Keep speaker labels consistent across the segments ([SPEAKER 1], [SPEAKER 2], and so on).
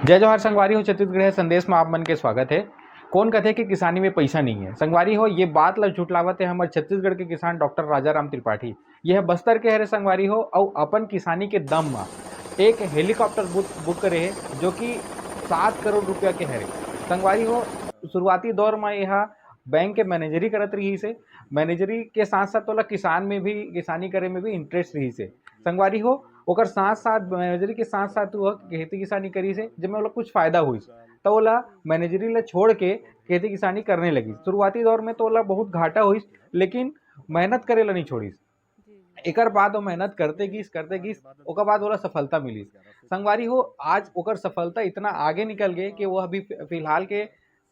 [SPEAKER 1] जय जवाहर संगवारी हो। छत्तीसगढ़ संदेश में आप मन के स्वागत है। कौन कहते कि किसानी में पैसा नहीं है संगवारी हो, ये बात ला झुटलावत है हमारे छत्तीसगढ़ के किसान डॉक्टर राजाराम त्रिपाठी। यह बस्तर के हरे संगवारी हो और अपन किसानी के दम में एक हेलीकॉप्टर बुक करे है जो कि 7 करोड़ रुपया के हरे संगवारी हो। शुरुआती दौर में यह बैंक के मैनेजरी करत रही से, मैनेजरी के साथ साथ तोला किसान में भी किसानी करे में भी इंटरेस्ट रही से संगवारी हो। ओकर साथ साथ मैनेजरी के साथ साथ वह खेती किसानी करी से जब ओला कुछ फायदा हुई तो ओला मैनेजरी ला छोड़ के खेती किसानी करने लगी। शुरुआती दौर में तो ओला बहुत घाटा हुई, लेकिन मेहनत करे ला नहीं छोड़ीस। एकर बाद वो मेहनत करते गिस ओकर बाद ओला सफलता मिली संगवारी हो। आज ओकर सफलता इतना आगे निकल गए कि वह अभी फिलहाल के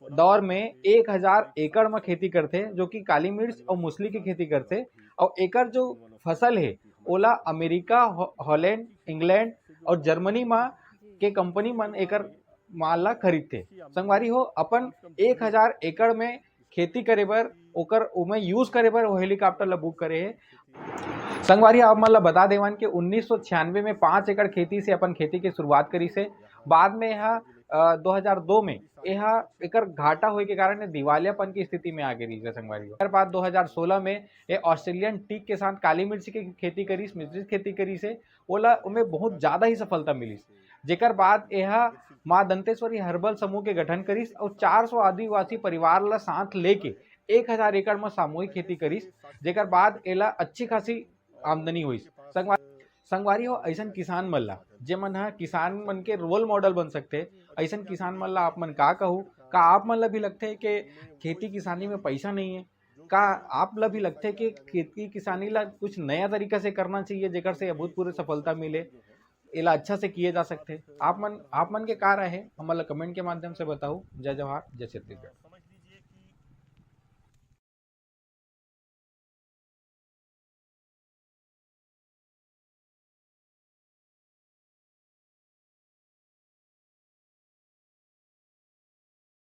[SPEAKER 1] दौर में 1000 एकड़ में खेती करते, जो कि काली मिर्च और मूसली की खेती करते। और एकर जो फसल है ओला अमेरिका, हॉलैंड, इंग्लैंड और जर्मनी में के कंपनी मन एकर माल ला खरीदते संगवारी हो। अपन 1000 एकड़ में खेती करे बर ओकर उमे यूज करे बर वो हेलीकॉप्टर ला बुक करे है संगवारी। आप मन ला बता देवन कि 1996 में 5 एकड़ खेती से अपन खेती की शुरुआत करी से। बाद में यह 2002 में यह एकर घाटा होए के कारण दिवालियापन की स्थिति में आ गई संगवारी। फिर बाद 2016 में ये ऑस्ट्रेलियन टीक के साथ काली मिर्च की खेती करी, मिश्रित खेती करी से ओला उनमें बहुत ज्यादा ही सफलता मिली। जेकर बाद यह माँ दंतेश्वरी हर्बल समूह के गठन करीस और 400 आदिवासी परिवार ला साथ लेके 1000 एकड़ में सामूहिक खेती करीस। जेकर बाद एला अच्छी खासी आमदनी हुई संगवारी हो। ऐसन किसान मन ला जेमन हा किसान मन के रोल मॉडल बन सकते, ऐसन किसान मन ला आप मन का कहूँ का आप मन ला भी लगते है कि खेती किसानी में पैसा नहीं है? का आप ला भी लगते है कि खेती किसानी ला कुछ नया तरीका से करना चाहिए जेकर से अभूतपूर्व सफलता मिले, इला अच्छा से किए जा सकते? आप मन के का राय है हमन ला कमेंट के माध्यम से बताओ। जय जवाहर, जय छत्तीसगढ़।